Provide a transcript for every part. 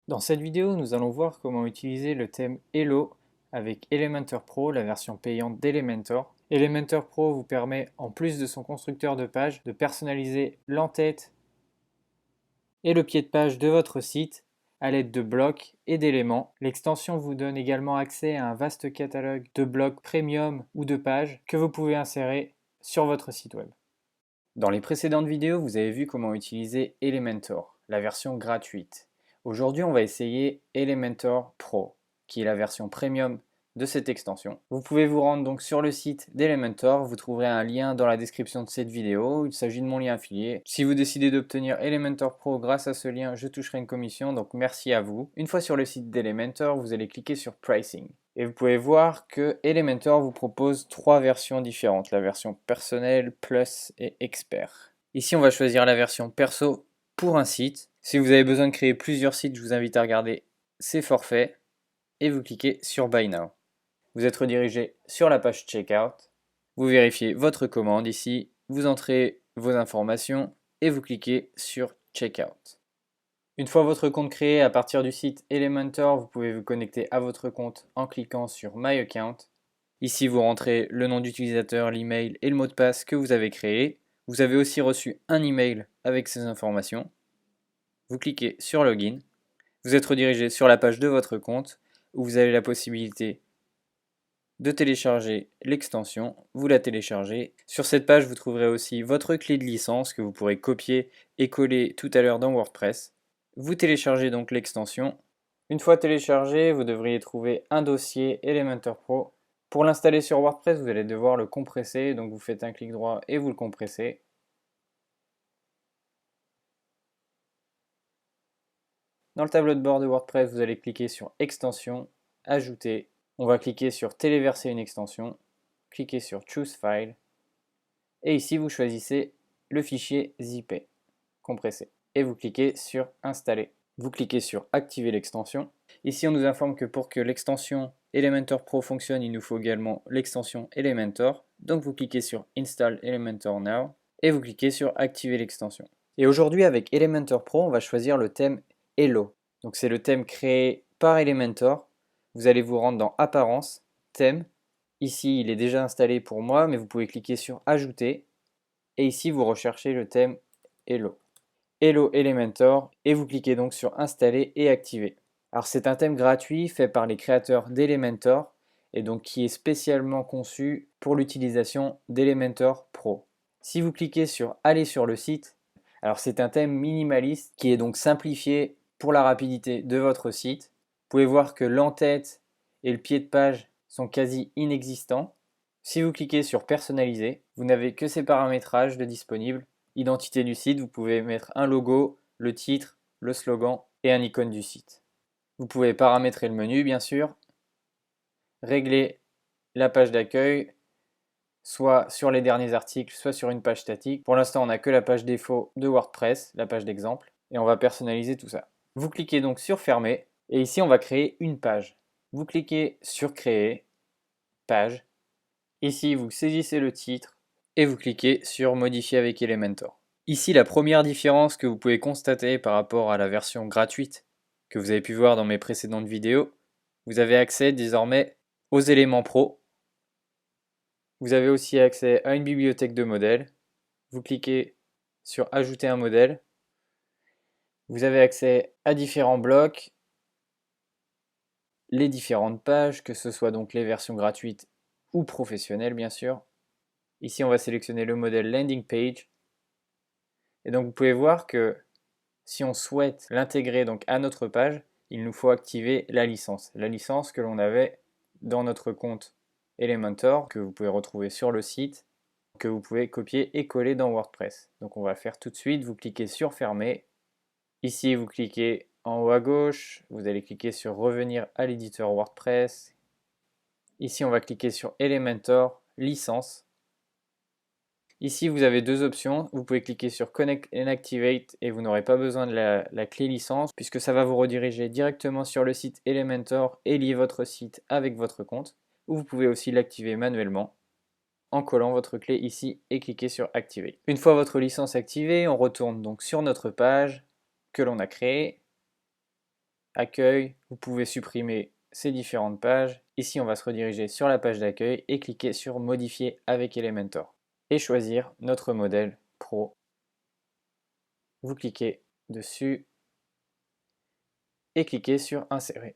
Dans cette vidéo, nous allons voir comment utiliser le thème Hello avec Elementor Pro, la version payante d'Elementor. Elementor Pro vous permet, en plus de son constructeur de page, de personnaliser l'entête et le pied de page de votre site à l'aide de blocs et d'éléments. L'extension vous donne également accès à un vaste catalogue de blocs premium ou de pages que vous pouvez insérer sur votre site web. Dans les précédentes vidéos, vous avez vu comment utiliser Elementor, la version gratuite. Aujourd'hui, on va essayer Elementor Pro, qui est la version premium de cette extension. Vous pouvez vous rendre donc sur le site d'Elementor, vous trouverez un lien dans la description de cette vidéo, il s'agit de mon lien affilié. Si vous décidez d'obtenir Elementor Pro grâce à ce lien, je toucherai une commission, donc merci à vous. Une fois sur le site d'Elementor, vous allez cliquer sur Pricing. Et vous pouvez voir que Elementor vous propose trois versions différentes, la version personnelle, plus et expert. Ici, on va choisir la version perso pour un site. Si vous avez besoin de créer plusieurs sites, je vous invite à regarder ces forfaits et vous cliquez sur Buy Now. Vous êtes redirigé sur la page Checkout. Vous vérifiez votre commande ici, vous entrez vos informations et vous cliquez sur Checkout. Une fois votre compte créé à partir du site Elementor, vous pouvez vous connecter à votre compte en cliquant sur My Account. Ici, vous rentrez le nom d'utilisateur, l'email et le mot de passe que vous avez créé. Vous avez aussi reçu un email avec ces informations. Vous cliquez sur Login. Vous êtes redirigé sur la page de votre compte où vous avez la possibilité de télécharger l'extension. Vous la téléchargez. Sur cette page, vous trouverez aussi votre clé de licence que vous pourrez copier et coller tout à l'heure dans WordPress. Vous téléchargez donc l'extension. Une fois téléchargé, vous devriez trouver un dossier Elementor Pro. Pour l'installer sur WordPress, vous allez devoir le compresser, donc vous faites un clic droit et vous le compressez. Dans le tableau de bord de WordPress, vous allez cliquer sur Extension, Ajouter. On va cliquer sur Téléverser une extension, cliquez sur Choose File, et ici vous choisissez le fichier zippé, compressé, et vous cliquez sur Installer. Vous cliquez sur Activer l'extension. Ici, on nous informe que pour que l'extension Elementor Pro fonctionne, il nous faut également l'extension Elementor. Donc, vous cliquez sur Install Elementor Now et vous cliquez sur Activer l'extension. Et aujourd'hui, avec Elementor Pro, on va choisir le thème Hello. Donc, c'est le thème créé par Elementor. Vous allez vous rendre dans Apparence, Thème. Ici, il est déjà installé pour moi, mais vous pouvez cliquer sur Ajouter. Et ici, vous recherchez le thème Hello. Hello Elementor et vous cliquez donc sur Installer et Activer. Alors c'est un thème gratuit fait par les créateurs d'Elementor et donc qui est spécialement conçu pour l'utilisation d'Elementor Pro. Si vous cliquez sur Aller sur le site, alors c'est un thème minimaliste qui est donc simplifié pour la rapidité de votre site. Vous pouvez voir que l'entête et le pied de page sont quasi inexistants. Si vous cliquez sur Personnaliser, vous n'avez que ces paramétrages de disponibles. Identité du site, vous pouvez mettre un logo, le titre, le slogan et un icône du site. Vous pouvez paramétrer le menu bien sûr, régler la page d'accueil, soit sur les derniers articles, soit sur une page statique. Pour l'instant, on n'a que la page défaut de WordPress, la page d'exemple, et on va personnaliser tout ça. Vous cliquez donc sur Fermer, et ici on va créer une page. Vous cliquez sur Créer, Page. Ici, vous saisissez le titre, et vous cliquez sur Modifier avec Elementor. Ici, la première différence que vous pouvez constater par rapport à la version gratuite que vous avez pu voir dans mes précédentes vidéos, vous avez accès désormais aux éléments pro. Vous avez aussi accès à une bibliothèque de modèles. Vous cliquez sur Ajouter un modèle. Vous avez accès à différents blocs, les différentes pages, que ce soit donc les versions gratuites ou professionnelles bien sûr. Ici, on va sélectionner le modèle Landing Page. Et donc, vous pouvez voir que si on souhaite l'intégrer donc à notre page, il nous faut activer la licence que l'on avait dans notre compte Elementor, que vous pouvez retrouver sur le site, que vous pouvez copier et coller dans WordPress. Donc on va le faire tout de suite, vous cliquez sur Fermer. Ici, vous cliquez en haut à gauche, vous allez cliquer sur Revenir à l'éditeur WordPress. Ici, on va cliquer sur Elementor, licence. Ici, vous avez deux options. Vous pouvez cliquer sur Connect and Activate et vous n'aurez pas besoin de la clé licence puisque ça va vous rediriger directement sur le site Elementor et lier votre site avec votre compte. Ou vous pouvez aussi l'activer manuellement en collant votre clé ici et cliquer sur Activate. Une fois votre licence activée, on retourne donc sur notre page que l'on a créée. accueil, vous pouvez supprimer ces différentes pages. Ici, on va se rediriger sur la page d'accueil et cliquer sur Modifier avec Elementor et choisir notre modèle Pro. Vous cliquez dessus et cliquez sur Insérer.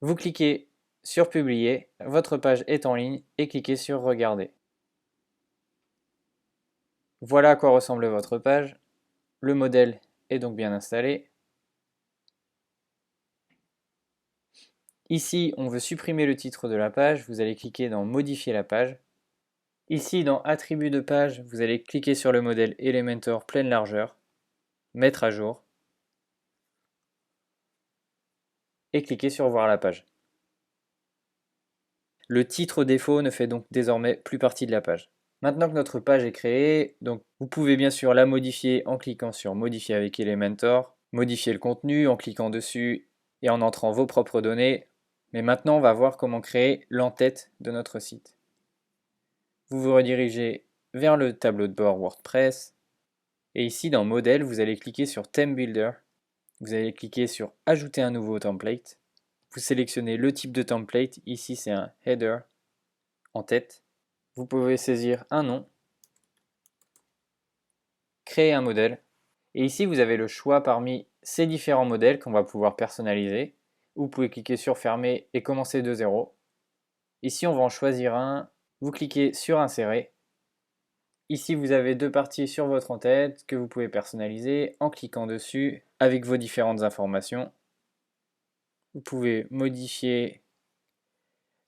Vous cliquez sur Publier, votre page est en ligne et cliquez sur Regarder. Voilà à quoi ressemble votre page. Le modèle est donc bien installé. Ici, on veut supprimer le titre de la page, vous allez cliquer dans Modifier la page. Ici, dans Attributs de page, vous allez cliquer sur le modèle Elementor pleine largeur, Mettre à jour, et cliquer sur Voir la page. Le titre défaut ne fait donc désormais plus partie de la page. Maintenant que notre page est créée, donc vous pouvez bien sûr la modifier en cliquant sur Modifier avec Elementor, modifier le contenu en cliquant dessus et en entrant vos propres données. Mais maintenant, on va voir comment créer l'entête de notre site. Vous vous redirigez vers le tableau de bord WordPress et ici dans Modèle, vous allez cliquer sur Theme Builder. Vous allez cliquer sur Ajouter un nouveau template. Vous sélectionnez le type de template. Ici, c'est un header en tête. Vous pouvez saisir un nom, créer un modèle. Et ici, vous avez le choix parmi ces différents modèles qu'on va pouvoir personnaliser. Vous pouvez cliquer sur Fermer et commencer de zéro. Ici, on va en choisir un. Vous cliquez sur Insérer. Ici, vous avez deux parties sur votre en-tête que vous pouvez personnaliser en cliquant dessus avec vos différentes informations. Vous pouvez modifier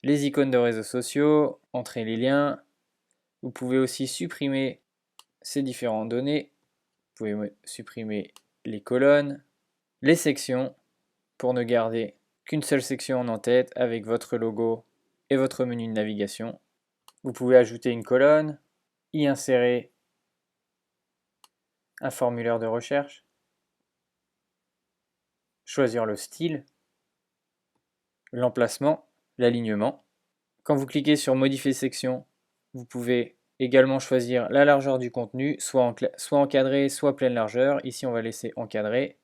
les icônes de réseaux sociaux, entrer les liens. Vous pouvez aussi supprimer ces différentes données. Vous pouvez supprimer les colonnes, les sections pour ne garder qu'une seule section en en-tête avec votre logo et votre menu de navigation. Vous pouvez ajouter une colonne, y insérer un formulaire de recherche, choisir le style, l'emplacement, l'alignement. Quand vous cliquez sur Modifier section, vous pouvez également choisir la largeur du contenu, soit encadré, soit pleine largeur. Ici, on va laisser encadré.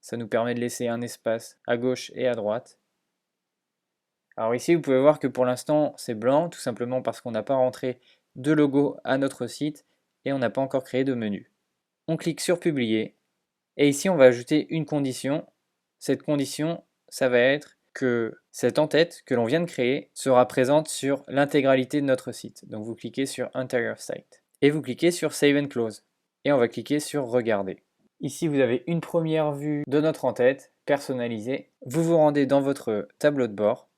Ça nous permet de laisser un espace à gauche et à droite. Alors ici, vous pouvez voir que pour l'instant, c'est blanc, tout simplement parce qu'on n'a pas rentré de logo à notre site et on n'a pas encore créé de menu. On clique sur Publier et ici, on va ajouter une condition. Cette condition, ça va être que cette en-tête que l'on vient de créer sera présente sur l'intégralité de notre site. Donc vous cliquez sur Entire Site et vous cliquez sur Save and Close et on va cliquer sur Regarder. Ici, vous avez une première vue de notre en-tête personnalisée. Vous vous rendez dans votre tableau de bord.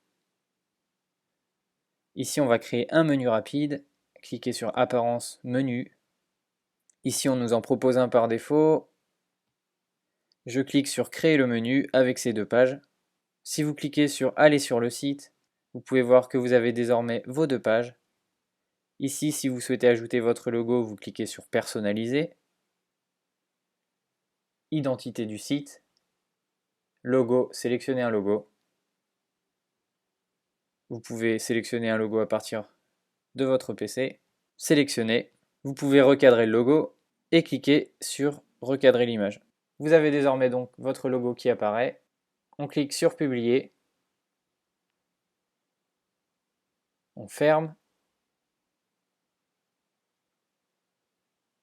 Ici, on va créer un menu rapide. Cliquez sur Apparence, Menu. Ici, on nous en propose un par défaut. Je clique sur Créer le menu avec ces deux pages. Si vous cliquez sur Aller sur le site, vous pouvez voir que vous avez désormais vos deux pages. Ici, si vous souhaitez ajouter votre logo, vous cliquez sur Personnaliser. Identité du site. Logo, sélectionnez un logo. Vous pouvez sélectionner un logo à partir de votre PC. Sélectionnez. Vous pouvez recadrer le logo et cliquer sur Recadrer l'image. Vous avez désormais donc votre logo qui apparaît. On clique sur Publier. On ferme.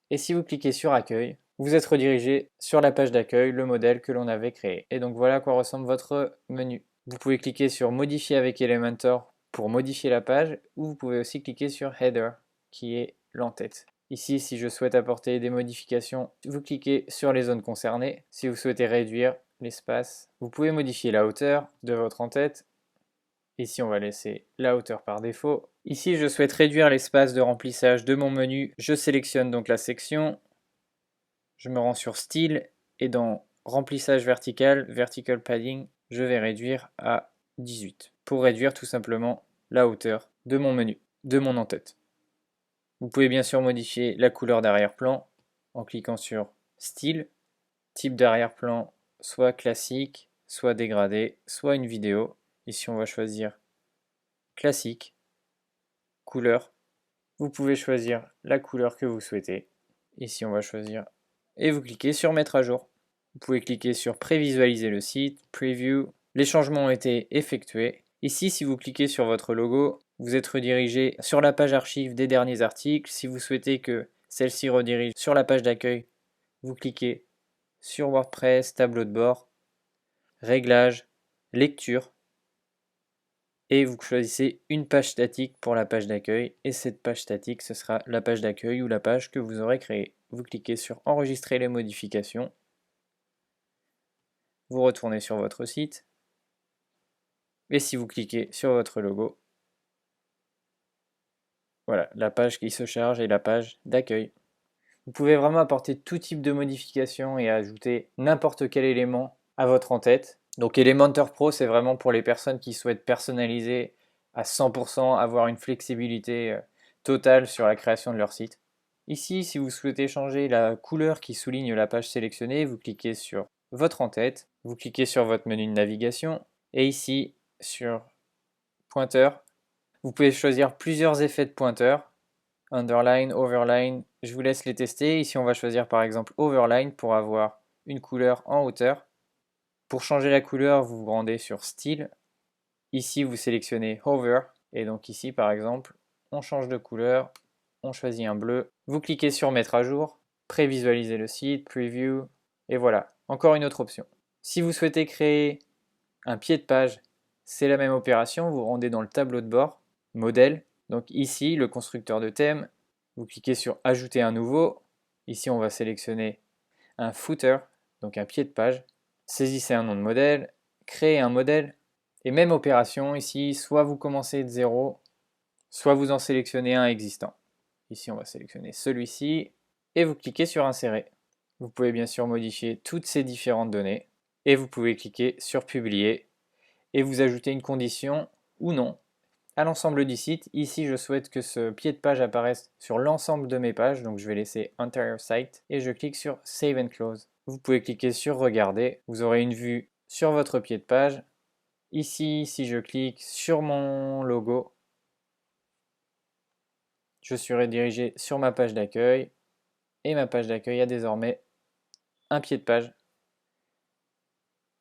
Et si vous cliquez sur Accueil, vous êtes redirigé sur la page d'accueil, le modèle que l'on avait créé. Et donc voilà à quoi ressemble votre menu. Vous pouvez cliquer sur Modifier avec Elementor pour modifier la page, ou vous pouvez aussi cliquer sur Header, qui est l'entête. Ici, si je souhaite apporter des modifications, vous cliquez sur les zones concernées. Si vous souhaitez réduire l'espace, vous pouvez modifier la hauteur de votre en-tête. Ici, on va laisser la hauteur par défaut. Ici, je souhaite réduire l'espace de remplissage de mon menu. Je sélectionne donc la section. Je me rends sur Style et dans Remplissage vertical, Vertical Padding, je vais réduire à 18 pour réduire tout simplement la hauteur de mon menu, de mon en-tête. Vous pouvez bien sûr modifier la couleur d'arrière-plan en cliquant sur Style, type d'arrière-plan soit classique, soit dégradé, soit une vidéo. Ici on va choisir classique, couleur. Vous pouvez choisir la couleur que vous souhaitez. Ici on va choisir et vous cliquez sur Mettre à jour. Vous pouvez cliquer sur prévisualiser le site, Preview. Les changements ont été effectués. Ici, si vous cliquez sur votre logo, vous êtes redirigé sur la page archive des derniers articles. Si vous souhaitez que celle-ci redirige sur la page d'accueil, vous cliquez sur WordPress, tableau de bord, réglages, lecture, et vous choisissez une page statique pour la page d'accueil, et cette page statique, ce sera la page d'accueil ou la page que vous aurez créée. Vous cliquez sur enregistrer les modifications, vous retournez sur votre site, et si vous cliquez sur votre logo, voilà, la page qui se charge est la page d'accueil. Vous pouvez vraiment apporter tout type de modifications et ajouter n'importe quel élément à votre en-tête. Donc Elementor Pro, c'est vraiment pour les personnes qui souhaitent personnaliser à 100%, avoir une flexibilité totale sur la création de leur site. Ici, si vous souhaitez changer la couleur qui souligne la page sélectionnée, vous cliquez sur votre en-tête, vous cliquez sur votre menu de navigation, et ici, sur pointeur, vous pouvez choisir plusieurs effets de pointeur, underline, overline, je vous laisse les tester. Ici, on va choisir par exemple overline pour avoir une couleur en hauteur. Pour changer la couleur, vous vous rendez sur style. Ici, vous sélectionnez hover. Et donc ici, par exemple, on change de couleur, on choisit un bleu. Vous cliquez sur mettre à jour, prévisualiser le site, preview, et voilà, encore une autre option. Si vous souhaitez créer un pied de page, c'est la même opération, vous vous rendez dans le tableau de bord, modèle. Donc ici, le constructeur de thème, vous cliquez sur ajouter un nouveau. Ici, on va sélectionner un footer, donc un pied de page. Saisissez un nom de modèle, créez un modèle. Et même opération ici, soit vous commencez de zéro, soit vous en sélectionnez un existant. Ici, on va sélectionner celui-ci et vous cliquez sur insérer. Vous pouvez bien sûr modifier toutes ces différentes données et vous pouvez cliquer sur publier et vous ajoutez une condition ou non à l'ensemble du site. Ici, je souhaite que ce pied de page apparaisse sur l'ensemble de mes pages, donc je vais laisser Entire Site et je clique sur Save and Close. Vous pouvez cliquer sur Regarder, vous aurez une vue sur votre pied de page. Ici, si je clique sur mon logo, je suis redirigé sur ma page d'accueil et ma page d'accueil a désormais un pied de page.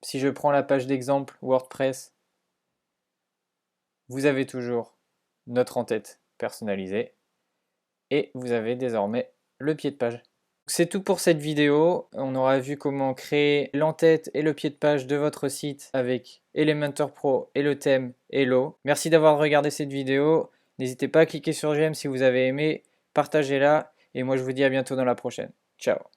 Si je prends la page d'exemple WordPress, vous avez toujours notre en-tête personnalisée et vous avez désormais le pied de page. C'est tout pour cette vidéo. On aura vu comment créer l'en-tête et le pied de page de votre site avec Elementor Pro et le thème Hello. Merci d'avoir regardé cette vidéo. N'hésitez pas à cliquer sur j'aime si vous avez aimé, partagez-la et moi je vous dis à bientôt dans la prochaine. Ciao.